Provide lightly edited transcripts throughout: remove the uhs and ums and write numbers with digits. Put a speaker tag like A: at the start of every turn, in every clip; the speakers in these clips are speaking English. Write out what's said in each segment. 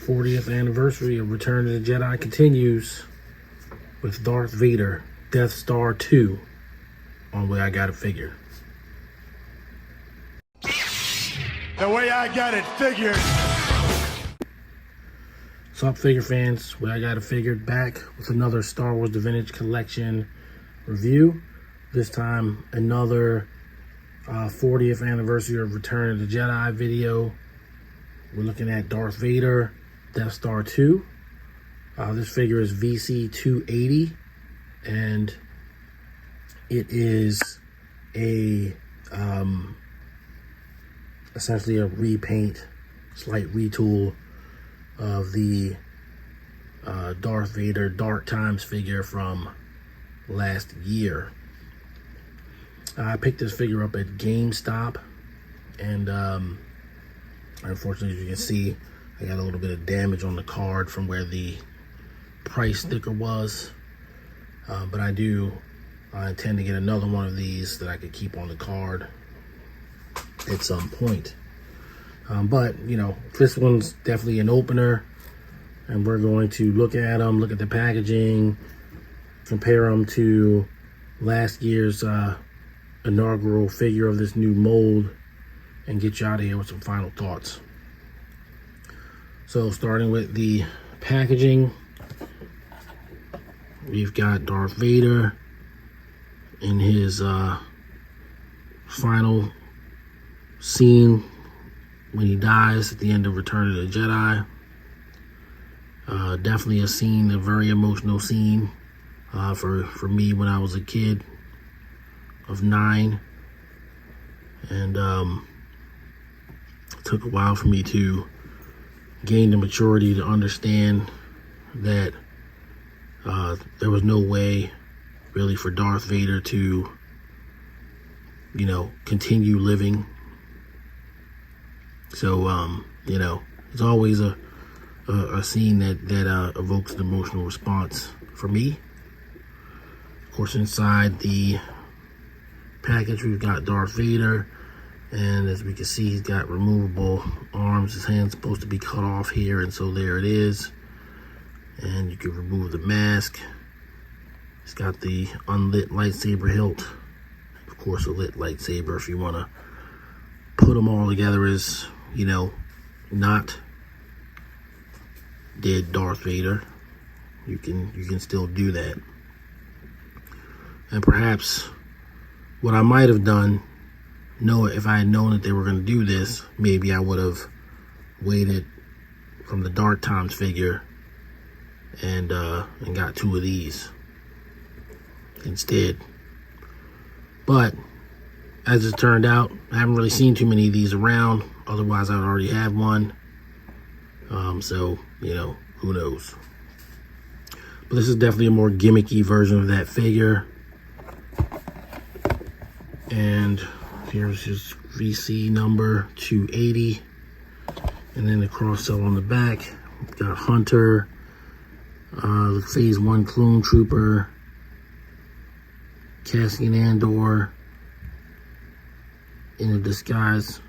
A: 40th anniversary of Return of the Jedi continues with Darth Vader, Death Star 2 on Way I Got It Figured.
B: The way I got it figured.
A: What's up, figure fans? Way I Got It Figured, back with another Star Wars The Vintage Collection review. This time, another 40th anniversary of Return of the Jedi video. We're looking at Darth Vader, Death Star 2. This figure is VC280, and it is a essentially a repaint, slight retool of the Darth Vader Dark Times figure from last year. I picked this figure up at GameStop, and unfortunately, as you can see, I got a little bit of damage on the card from where the price sticker was, but I intend to get another one of these that I could keep on the card at some point. But you know, this one's definitely an opener, and we're going to look at them, look at the packaging, compare them to last year's inaugural figure of this new mold, and get you out of here with some final thoughts. So starting with the packaging, we've got Darth Vader in his final scene when he dies at the end of Return of the Jedi. Definitely a scene, a very emotional scene for me when I was a kid of 9, and it took a while for me to gain the maturity to understand that there was no way really for Darth Vader to, you know, continue living. So you know, it's always a scene that evokes an emotional response for me. Of course, inside the package, we've got Darth Vader, and as we can see, he's got removable arms. His hand's supposed to be cut off here, and so there it is. And you can remove the mask. He's got the unlit lightsaber hilt. Of course, a lit lightsaber if you want to put them all together as, you know, not dead Darth Vader. You can still do that. And perhaps what I might have done, if I had known that they were going to do this, maybe I would have waited from the Dark Times figure and got 2 of these instead. But as it turned out, I haven't really seen too many of these around. Otherwise, I would already have one. So, you know, who knows? But this is definitely a more gimmicky version of that figure. And here's his VC number 280. And then the cross-sell on the back. We've got Hunter, the Phase 1 Clone Trooper, Cassian Andor in a disguise,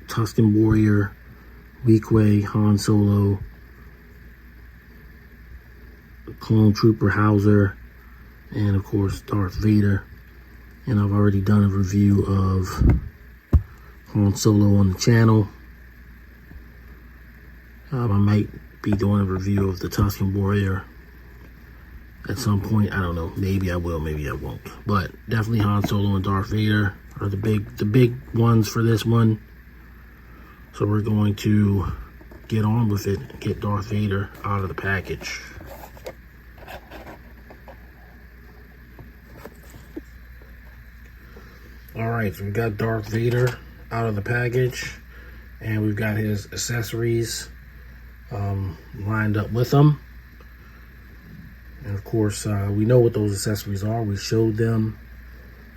A: Tusken Warrior, Weequay, Han Solo, Clone Trooper Hauser, and of course Darth Vader. And I've already done a review of Han Solo on the channel. I might be doing a review of the Tusken Warrior at some point. I don't know. Maybe I will, maybe I won't. But definitely Han Solo and Darth Vader are the big ones for this one. So we're going to get on with it and get Darth Vader out of the package. Alright, so we've got Darth Vader out of the package, and we've got his accessories lined up with them. And of course, we know what those accessories are. We showed them.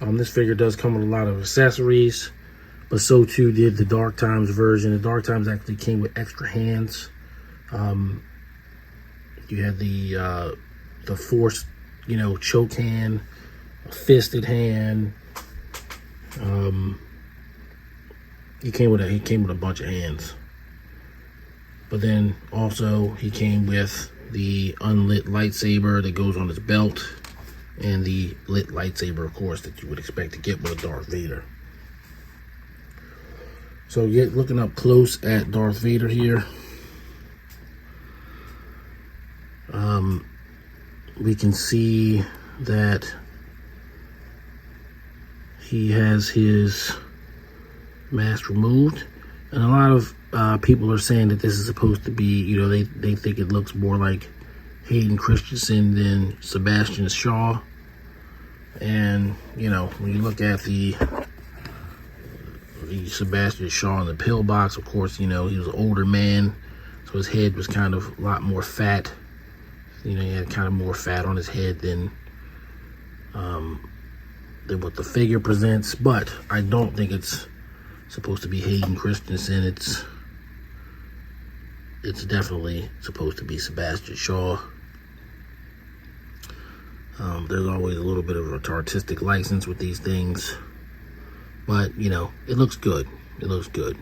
A: This figure does come with a lot of accessories, but so too did the Dark Times version. The Dark Times actually came with extra hands. You had the Force, you know, choke hand, a fisted hand, he came with a bunch of hands. But then also he came with the unlit lightsaber that goes on his belt, and the lit lightsaber, of course, that you would expect to get with a Darth Vader. So looking up close at Darth Vader here, we can see that he has his mask removed, and a lot of people are saying that this is supposed to be, you know, they think it looks more like Hayden Christensen than Sebastian Shaw. And you know, when you look at the Sebastian Shaw in the pillbox, of course, you know, he was an older man, so his head was kind of a lot more fat. You know, he had kind of more fat on his head than what the figure presents. But I don't think it's supposed to be Hayden Christensen. It's definitely supposed to be Sebastian Shaw. There's always a little bit of an artistic license with these things, but you know, it looks good. It looks good.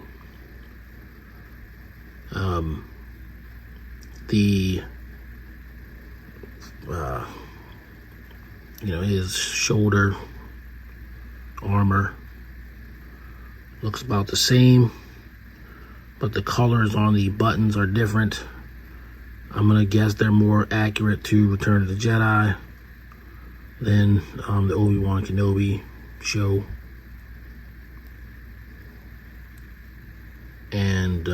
A: You know, his shoulder armor looks about the same, but the colors on the buttons are different. I'm gonna guess they're more accurate to Return of the Jedi than the Obi-Wan Kenobi show. And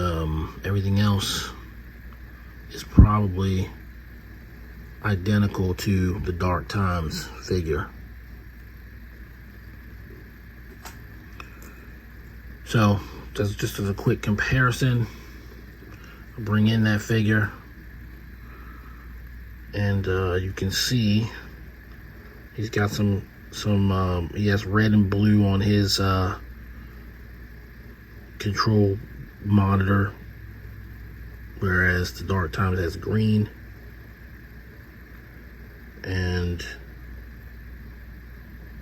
A: everything else is probably identical to the Dark Times figure. So that's just as a quick comparison. I'll bring in that figure, and you can see he's got some he has red and blue on his control monitor, whereas the Dark Times has green. And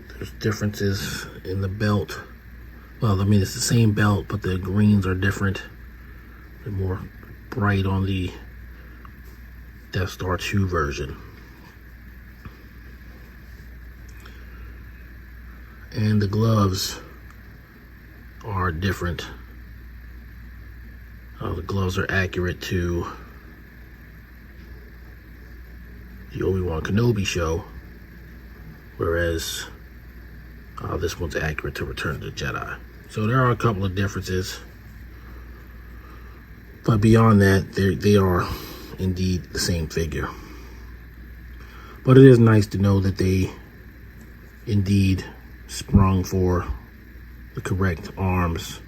A: there's differences in the belt. Well, I mean, it's the same belt, but the greens are different. They're more bright on the Death Star 2 version. And the gloves are different. The gloves are accurate to the Obi-Wan Kenobi show, whereas this one's accurate to Return of the Jedi. So there are a couple of differences, but beyond that, they are indeed the same figure. But it is nice to know that they indeed sprung for the correct arms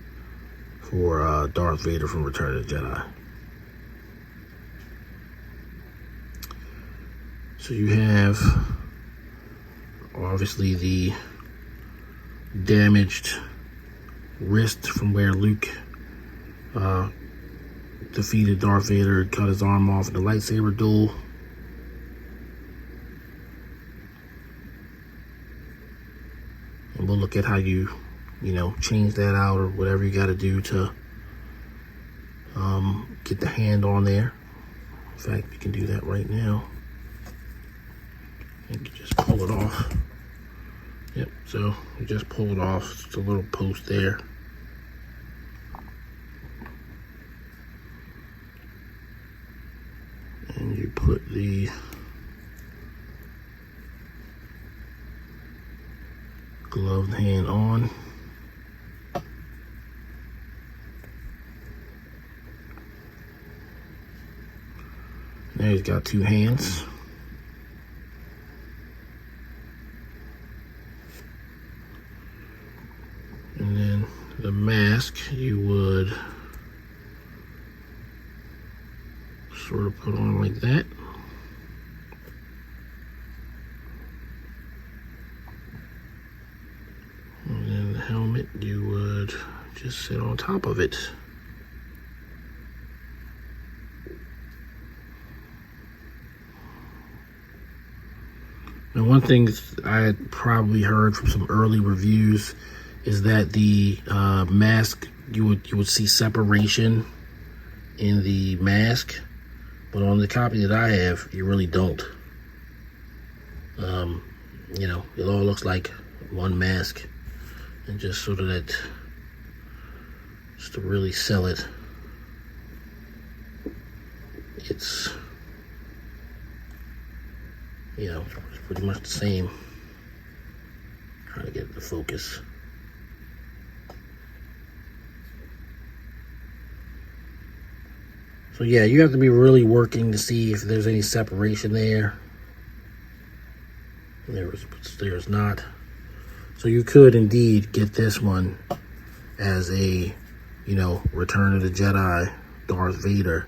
A: for Darth Vader from Return of the Jedi. So you have obviously the damaged wrist from where Luke defeated Darth Vader and cut his arm off in the lightsaber duel. And we'll look at how you change that out, or whatever you got to do to get the hand on there. In fact, we can do that right now. And you just pull it off. Yep, so you just pull it off. It's a little post there. And you put the gloved hand on. Now he's got two hands. And then the mask you would sort of put on like that. And then the helmet you would just sit on top of it. Now, one thing I had probably heard from some early reviews is that the mask you would see separation in the mask, but on the copy that I have, you really don't. You know, it all looks like one mask, and just sort of that, just to really sell it, it's, you know, it's pretty much the same. Trying to get it to focus. So yeah, you have to be really working to see if there's any separation there. There's not. So you could indeed get this one as a, you know, Return of the Jedi Darth Vader,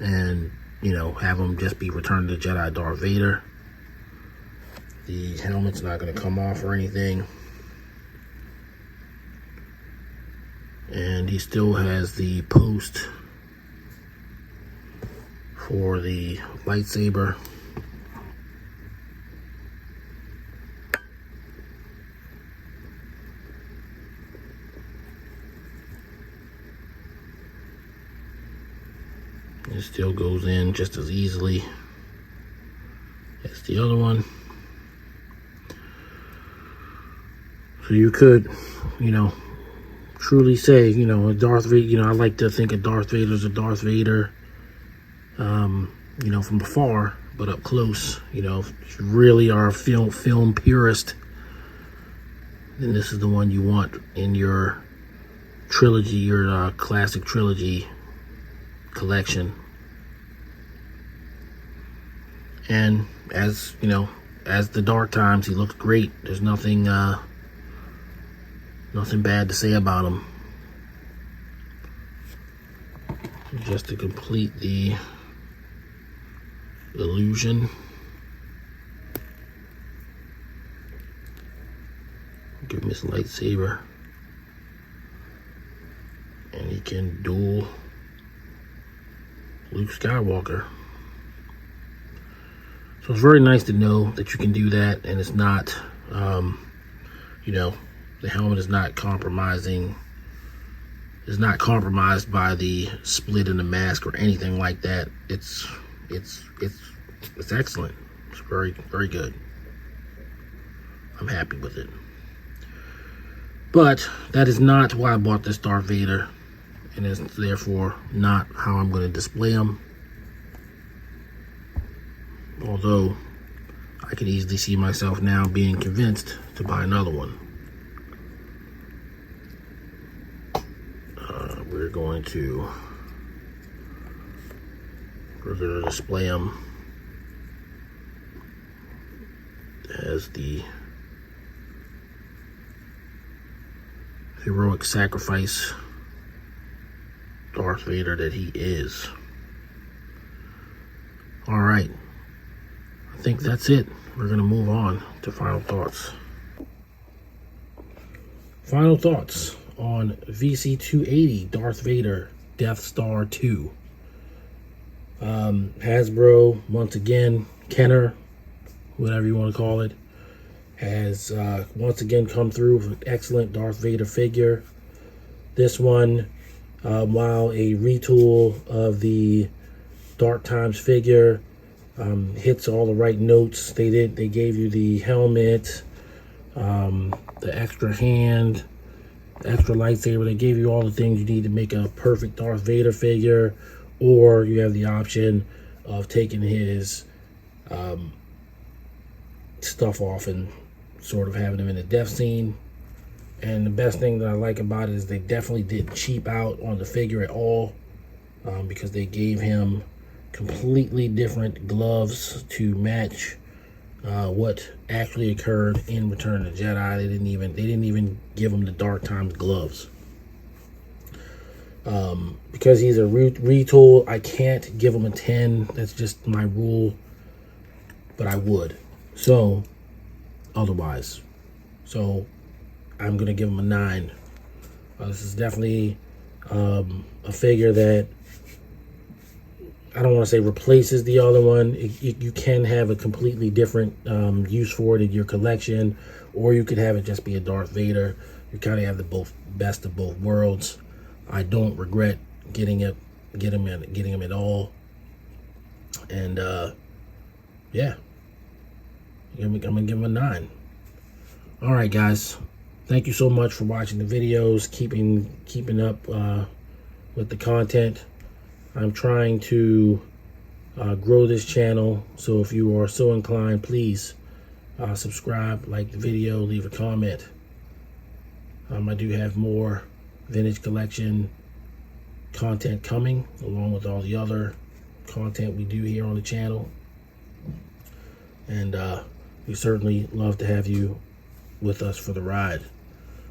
A: and, you know, have him just be Return of the Jedi Darth Vader. The helmet's not going to come off or anything. And he still has the post for the lightsaber. It still goes in just as easily as the other one. So you could, you know, truly say, you know, a Darth Vader, you know, I like to think of Darth Vader as a Darth Vader, you know, from afar, but up close, you know, if you really are a film purist, then this is the one you want in your trilogy, your classic trilogy collection. And as, you know, as the Dark Times, he looks great. There's nothing nothing bad to say about him. Just to complete the illusion, give him his lightsaber, and he can duel Luke Skywalker. So it's very nice to know that you can do that, and it's not, you know, the helmet is not compromising. It's not compromised by the split in the mask or anything like that. It's excellent. It's very, very good. I'm happy with it. But that is not why I bought this Darth Vader, and it's therefore not how I'm going to display him. Although I could easily see myself now being convinced to buy another one. We're going to display him as the heroic sacrifice Darth Vader that he is. All right. I think that's it. We're going to move on to final thoughts. Final thoughts on VC280 Darth Vader Death Star 2. Hasbro, once again, Kenner, whatever you want to call it, has once again come through with an excellent Darth Vader figure. This one, while a retool of the Dark Times figure, hits all the right notes. They gave you the helmet, the extra hand, the extra lightsaber. They gave you all the things you need to make a perfect Darth Vader figure, or you have the option of taking his stuff off and sort of having him in a death scene. And the best thing that I like about it is they definitely didn't cheap out on the figure at all, because they gave him completely different gloves to match what actually occurred in Return of the Jedi. They didn't even give him the Dark Times gloves. Because he's a retool, I can't give him a 10. That's just my rule, but I would. So, otherwise. So, I'm going to give him a 9. This is definitely a figure that, I don't want to say replaces the other one. You can have a completely different use for it in your collection, or you could have it just be a Darth Vader. You kind of have the best of both worlds. I don't regret getting him at all. And yeah, I'm gonna give him a 9. All right, guys. Thank you so much for watching the videos, keeping up with the content. I'm trying to grow this channel, so if you are so inclined, please subscribe, like the video, leave a comment. I do have more vintage collection content coming, along with all the other content we do here on the channel. And we certainly love to have you with us for the ride.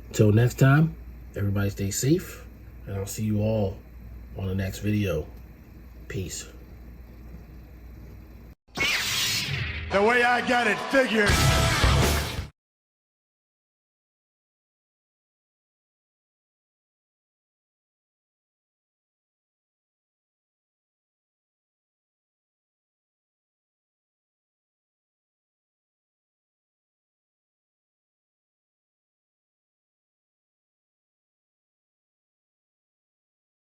A: Until next time, everybody stay safe, and I'll see you all on the next video. Peace.
B: The way I got it figured.